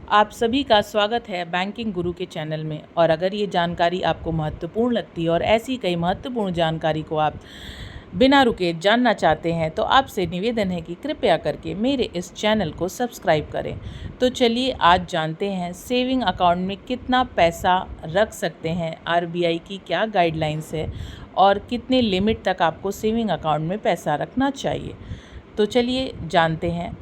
आप सभी का स्वागत है बैंकिंग गुरु के चैनल में। और अगर ये जानकारी आपको महत्वपूर्ण लगती है और ऐसी कई महत्वपूर्ण जानकारी को आप बिना रुके जानना चाहते हैं तो आपसे निवेदन है कि कृपया करके मेरे इस चैनल को सब्सक्राइब करें। तो चलिए आज जानते हैं सेविंग अकाउंट में कितना पैसा रख सकते हैं, आरबीआई की क्या गाइडलाइंस है और कितने लिमिट तक आपको सेविंग अकाउंट में पैसा रखना चाहिए। तो चलिए जानते हैं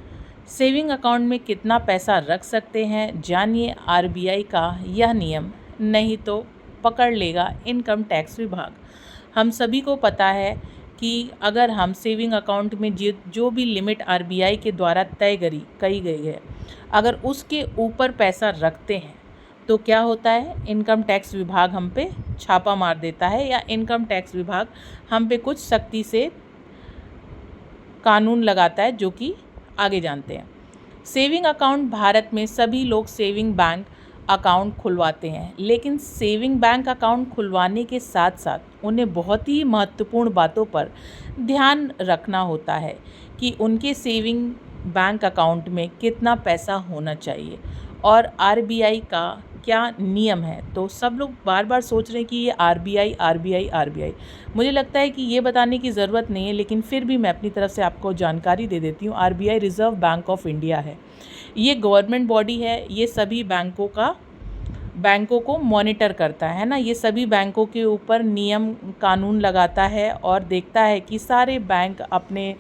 सेविंग अकाउंट में कितना पैसा रख सकते हैं। जानिए आरबीआई का यह नियम, नहीं तो पकड़ लेगा इनकम टैक्स विभाग। हम सभी को पता है कि अगर हम सेविंग अकाउंट में जो भी लिमिट आरबीआई के द्वारा तय करी गई है, अगर उसके ऊपर पैसा रखते हैं तो क्या होता है, इनकम टैक्स विभाग हम पे छापा मार देता है या इनकम टैक्स विभाग हम पे कुछ सख्ती से कानून लगाता है, जो कि आगे जानते हैं। सेविंग अकाउंट भारत में सभी लोग सेविंग बैंक अकाउंट खुलवाते हैं, लेकिन सेविंग बैंक अकाउंट खुलवाने के साथ साथ उन्हें बहुत ही महत्वपूर्ण बातों पर ध्यान रखना होता है कि उनके सेविंग बैंक अकाउंट में कितना पैसा होना चाहिए और आरबीआई का क्या नियम है। तो सब लोग बार बार सोच रहे हैं कि ये आरबीआई आरबीआई आरबीआई। मुझे लगता है कि ये बताने की ज़रूरत नहीं है, लेकिन फिर भी मैं अपनी तरफ से आपको जानकारी दे देती हूँ। RBI reserve bank of India है, ये गवर्नमेंट बॉडी है। ये सभी बैंकों को मॉनिटर करता है ना, ये सभी बैंकों के ऊपर नियम कानून लगाता है और देखता है कि सारे बैंक अपने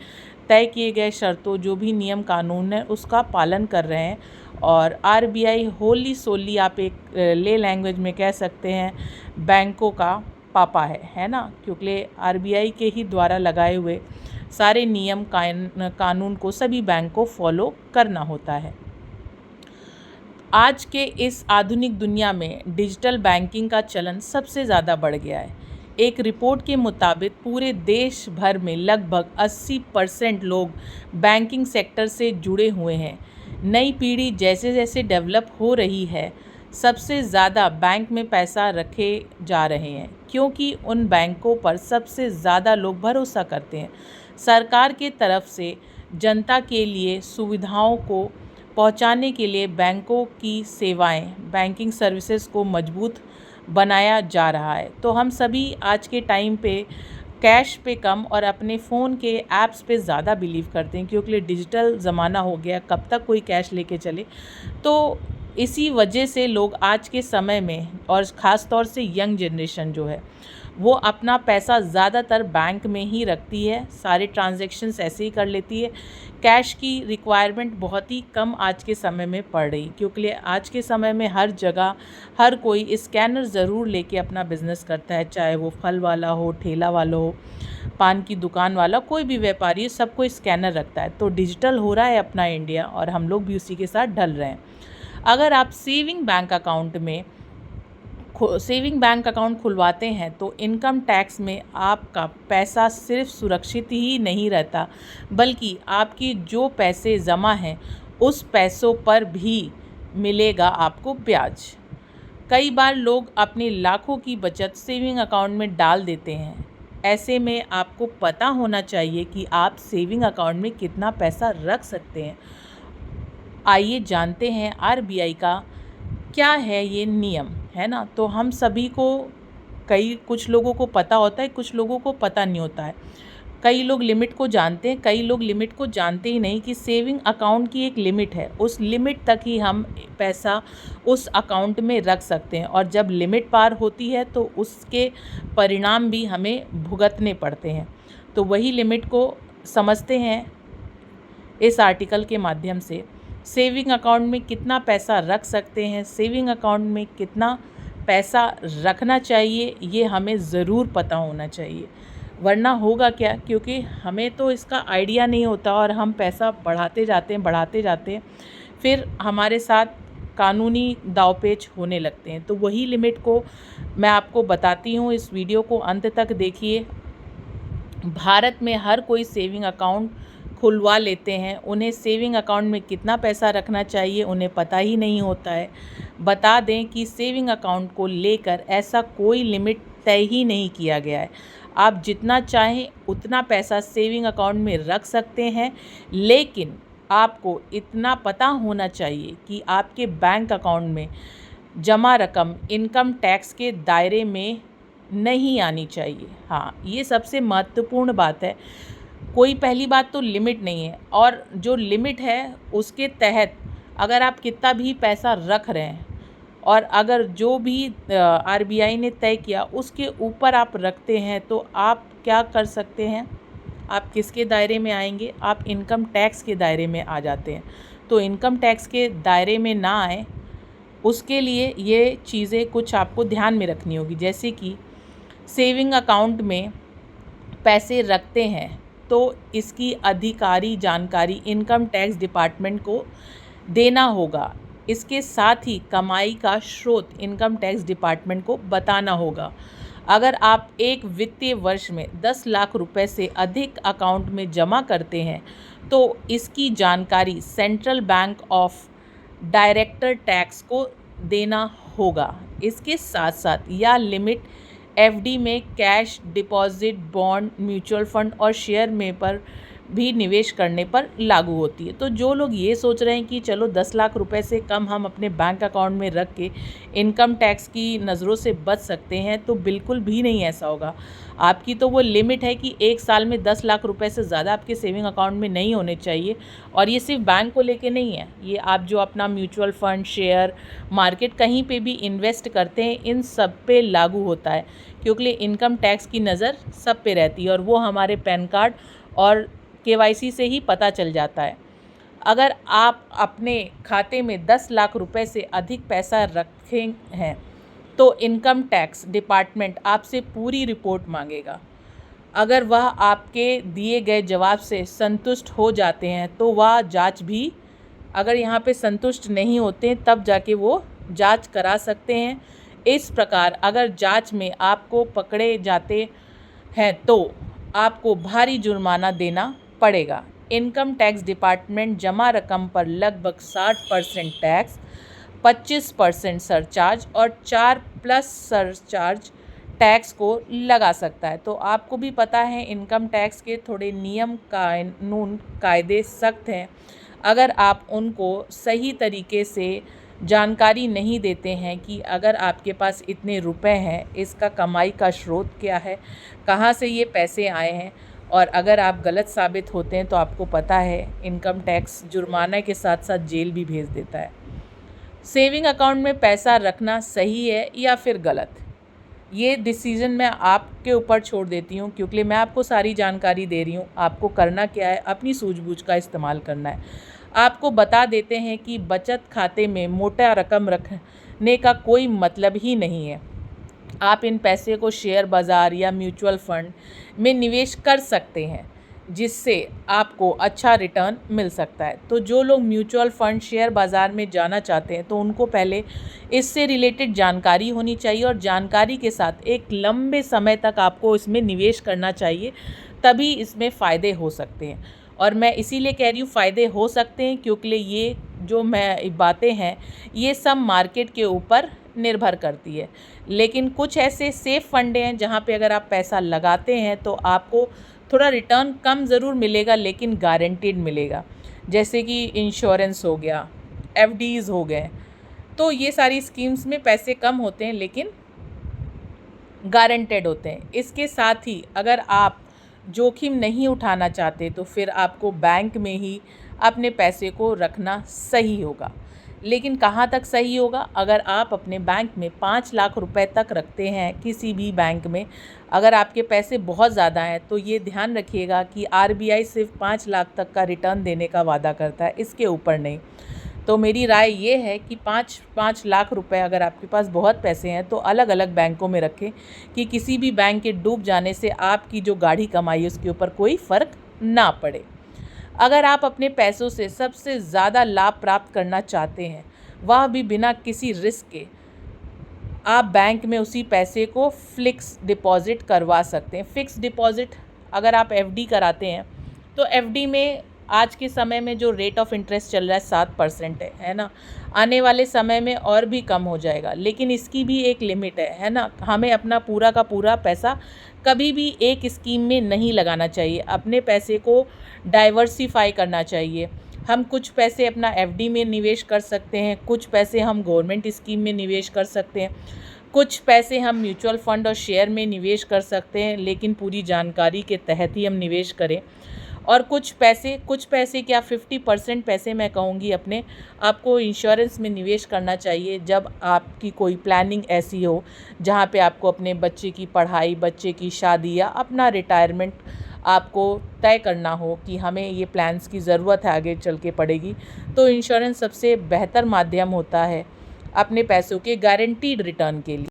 तय किए गए शर्तों, जो भी नियम कानून है, उसका पालन कर रहे हैं। और आरबीआई होली सोली, आप एक ले लैंग्वेज में कह सकते हैं, बैंकों का पापा है ना, क्योंकि आरबीआई के ही द्वारा लगाए हुए सारे नियम कानून को सभी बैंक को फॉलो करना होता है। आज के इस आधुनिक दुनिया में डिजिटल बैंकिंग का चलन सबसे ज़्यादा बढ़ गया है। एक रिपोर्ट के मुताबिक पूरे देश भर में लगभग 80% लोग बैंकिंग सेक्टर से जुड़े हुए हैं। नई पीढ़ी जैसे जैसे डेवलप हो रही है, सबसे ज़्यादा बैंक में पैसा रखे जा रहे हैं, क्योंकि उन बैंकों पर सबसे ज़्यादा लोग भरोसा करते हैं। सरकार के तरफ से जनता के लिए सुविधाओं को पहुंचाने के लिए बैंकों की सेवाएं, बैंकिंग सर्विसेज को मजबूत बनाया जा रहा है। तो हम सभी आज के टाइम पे कैश पे कम और अपने फ़ोन के ऐप्स पे ज़्यादा बिलीव करते हैं, क्योंकि डिजिटल ज़माना हो गया, कब तक कोई कैश लेके चले। तो इसी वजह से लोग आज के समय में, और ख़ास तौर से यंग जनरेशन जो है, वो अपना पैसा ज़्यादातर बैंक में ही रखती है, सारे ट्रांजैक्शंस ऐसे ही कर लेती है। कैश की रिक्वायरमेंट बहुत ही कम आज के समय में पड़ रही, क्योंकि आज के समय में हर जगह हर कोई स्कैनर ज़रूर लेके अपना बिज़नेस करता है, चाहे वो फल वाला हो, ठेला वाला हो, पान की दुकान वाला, कोई भी व्यापारी, सब कोई स्कैनर रखता है। तो डिजिटल हो रहा है अपना इंडिया, और हम लोग भी उसी के साथ ढल रहे हैं। अगर आप सेविंग बैंक अकाउंट खुलवाते हैं तो इनकम टैक्स में आपका पैसा सिर्फ सुरक्षित ही नहीं रहता, बल्कि आपकी जो पैसे ज़मा हैं उस पैसों पर भी मिलेगा आपको ब्याज। कई बार लोग अपनी लाखों की बचत सेविंग अकाउंट में डाल देते हैं। ऐसे में आपको पता होना चाहिए कि आप सेविंग अकाउंट में कितना पैसा रख सकते हैं। आइए जानते हैं आरबीआई का क्या है ये नियम, है ना। तो हम सभी को, कुछ लोगों को पता होता है, कुछ लोगों को पता नहीं होता है। कई लोग लिमिट को जानते हैं, कई लोग लिमिट को जानते ही नहीं कि सेविंग अकाउंट की एक लिमिट है, उस लिमिट तक ही हम पैसा उस अकाउंट में रख सकते हैं, और जब लिमिट पार होती है तो उसके परिणाम भी हमें भुगतने पड़ते हैं। तो वही लिमिट को समझते हैं इस आर्टिकल के माध्यम से। सेविंग अकाउंट में कितना पैसा रख सकते हैं, सेविंग अकाउंट में कितना पैसा रखना चाहिए, ये हमें ज़रूर पता होना चाहिए, वरना होगा क्या, क्योंकि हमें तो इसका आइडिया नहीं होता और हम पैसा बढ़ाते जाते हैं, फिर हमारे साथ कानूनी दावपेच होने लगते हैं। तो वही लिमिट को मैं आपको बताती हूँ, इस वीडियो को अंत तक देखिए। भारत में हर कोई सेविंग अकाउंट खुलवा लेते हैं, उन्हें सेविंग अकाउंट में कितना पैसा रखना चाहिए उन्हें पता ही नहीं होता है। बता दें कि सेविंग अकाउंट को लेकर ऐसा कोई लिमिट तय ही नहीं किया गया है। आप जितना चाहें उतना पैसा सेविंग अकाउंट में रख सकते हैं, लेकिन आपको इतना पता होना चाहिए कि आपके बैंक अकाउंट में जमा रकम इनकम टैक्स के दायरे में नहीं आनी चाहिए। हाँ, ये सबसे महत्वपूर्ण बात है। कोई पहली बात तो लिमिट नहीं है, और जो लिमिट है उसके तहत अगर आप कितना भी पैसा रख रहे हैं और अगर जो भी आरबीआई ने तय किया उसके ऊपर आप रखते हैं तो आप क्या कर सकते हैं, आप किसके दायरे में आएंगे, आप इनकम टैक्स के दायरे में आ जाते हैं। तो इनकम टैक्स के दायरे में ना आए उसके लिए ये चीज़ें कुछ आपको ध्यान में रखनी होगी। जैसे कि सेविंग अकाउंट में पैसे रखते हैं तो इसकी अधिकारी जानकारी इनकम टैक्स डिपार्टमेंट को देना होगा। इसके साथ ही कमाई का स्रोत इनकम टैक्स डिपार्टमेंट को बताना होगा। अगर आप एक वित्तीय वर्ष में 10 लाख रुपए से अधिक अकाउंट में जमा करते हैं तो इसकी जानकारी central bank of director tax को देना होगा। इसके साथ साथ यह लिमिट एफडी में cash deposit, bond, mutual fund और शेयर में पर भी निवेश करने पर लागू होती है। तो जो लोग ये सोच रहे हैं कि चलो 10 लाख रुपए से कम हम अपने बैंक अकाउंट में रख के इनकम टैक्स की नज़रों से बच सकते हैं, तो बिल्कुल भी नहीं ऐसा होगा। आपकी तो वो लिमिट है कि एक साल में 10 लाख रुपए से ज़्यादा आपके सेविंग अकाउंट में नहीं होने चाहिए। और ये सिर्फ बैंक को लेके नहीं है, ये आप जो अपना म्यूचुअल फंड, शेयर मार्केट कहीं पे भी इन्वेस्ट करते हैं इन सब पे लागू होता है, क्योंकि इनकम टैक्स की नज़र सब पे रहती है और वो हमारे पैन कार्ड और केवाईसी से ही पता चल जाता है। अगर आप अपने खाते में 10 लाख रुपए से अधिक पैसा रखे हैं तो इनकम टैक्स डिपार्टमेंट आपसे पूरी रिपोर्ट मांगेगा। अगर वह आपके दिए गए जवाब से संतुष्ट हो जाते हैं तो वह जांच भी, अगर यहाँ पे संतुष्ट नहीं होते तब जाके वो जांच करा सकते हैं। इस प्रकार अगर जांच में आपको पकड़े जाते हैं तो आपको भारी जुर्माना देना पड़ेगा। इनकम टैक्स डिपार्टमेंट जमा रकम पर लगभग 60% टैक्स, 25% सरचार्ज और 4+ सरचार्ज टैक्स को लगा सकता है। तो आपको भी पता है इनकम टैक्स के थोड़े नियम, कानून, कायदे सख्त हैं। अगर आप उनको सही तरीके से जानकारी नहीं देते हैं कि अगर आपके पास इतने रुपए हैं, इसका कमाई का स्रोत क्या है, कहाँ से ये पैसे आए हैं, और अगर आप गलत साबित होते हैं तो आपको पता है इनकम टैक्स जुर्माना के साथ साथ जेल भी भेज देता है। सेविंग अकाउंट में पैसा रखना सही है या फिर गलत, ये डिसीज़न मैं आपके ऊपर छोड़ देती हूँ, क्योंकि मैं आपको सारी जानकारी दे रही हूँ। आपको करना क्या है, अपनी सूझबूझ का इस्तेमाल करना है। आपको बता देते हैं कि बचत खाते में मोटा रकम रखने का कोई मतलब ही नहीं है। आप इन पैसे को शेयर बाज़ार या म्यूचुअल फंड में निवेश कर सकते हैं जिससे आपको अच्छा रिटर्न मिल सकता है। तो जो लोग म्यूचुअल फंड, शेयर बाज़ार में जाना चाहते हैं तो उनको पहले इससे रिलेटेड जानकारी होनी चाहिए और जानकारी के साथ एक लंबे समय तक आपको इसमें निवेश करना चाहिए, तभी इसमें फ़ायदे हो सकते हैं। और मैं इसीलिए कह रही हूँ फ़ायदे हो सकते हैं क्योंकि ये जो मैं बातें हैं ये सब मार्केट के ऊपर निर्भर करती है। लेकिन कुछ ऐसे सेफ़ फंड हैं जहाँ पे अगर आप पैसा लगाते हैं तो आपको थोड़ा रिटर्न कम ज़रूर मिलेगा लेकिन गारंटीड मिलेगा। जैसे कि इंश्योरेंस हो गया, एफडीज़ हो गए, तो ये सारी स्कीम्स में पैसे कम होते हैं लेकिन गारंटेड होते हैं। इसके साथ ही अगर आप जोखिम नहीं उठाना चाहते तो फिर आपको बैंक में ही अपने पैसे को रखना सही होगा। लेकिन कहाँ तक सही होगा, अगर आप अपने बैंक में 5 लाख रुपए तक रखते हैं किसी भी बैंक में, अगर आपके पैसे बहुत ज़्यादा हैं तो ये ध्यान रखिएगा कि आरबीआई सिर्फ 5 लाख तक का रिटर्न देने का वादा करता है, इसके ऊपर नहीं। तो मेरी राय ये है कि 5 लाख रुपए अगर आपके पास बहुत पैसे हैं तो अलग अलग बैंकों में रखें कि किसी भी बैंक के डूब जाने से आपकी जो गाढ़ी कमाई है उसके ऊपर कोई फ़र्क ना पड़े। अगर आप अपने पैसों से सबसे ज़्यादा लाभ प्राप्त करना चाहते हैं, वह भी बिना किसी रिस्क के, आप बैंक में उसी पैसे को फिक्स डिपॉज़िट करवा सकते हैं। फिक्स डिपॉज़िट अगर आप एफडी कराते हैं तो एफडी में आज के समय में जो रेट ऑफ इंटरेस्ट चल रहा है 7% है ना। आने वाले समय में और भी कम हो जाएगा, लेकिन इसकी भी एक लिमिट है ना। हमें अपना पूरा का पूरा पैसा कभी भी एक स्कीम में नहीं लगाना चाहिए, अपने पैसे को डाइवर्सिफाई करना चाहिए। हम कुछ पैसे अपना एफडी में निवेश कर सकते हैं, कुछ पैसे हम गवर्नमेंट स्कीम में निवेश कर सकते हैं, कुछ पैसे हम म्यूचुअल फंड और शेयर में निवेश कर सकते हैं, लेकिन पूरी जानकारी के तहत ही हम निवेश करें। और कुछ पैसे क्या 50% पैसे मैं कहूँगी अपने आपको इंश्योरेंस में निवेश करना चाहिए, जब आपकी कोई प्लानिंग ऐसी हो जहाँ पे आपको अपने बच्चे की पढ़ाई, बच्चे की शादी या अपना रिटायरमेंट आपको तय करना हो कि हमें ये प्लान्स की ज़रूरत है, आगे चल के पड़ेगी। तो इंश्योरेंस सबसे बेहतर माध्यम होता है अपने पैसों के गारंटीड रिटर्न के लिए।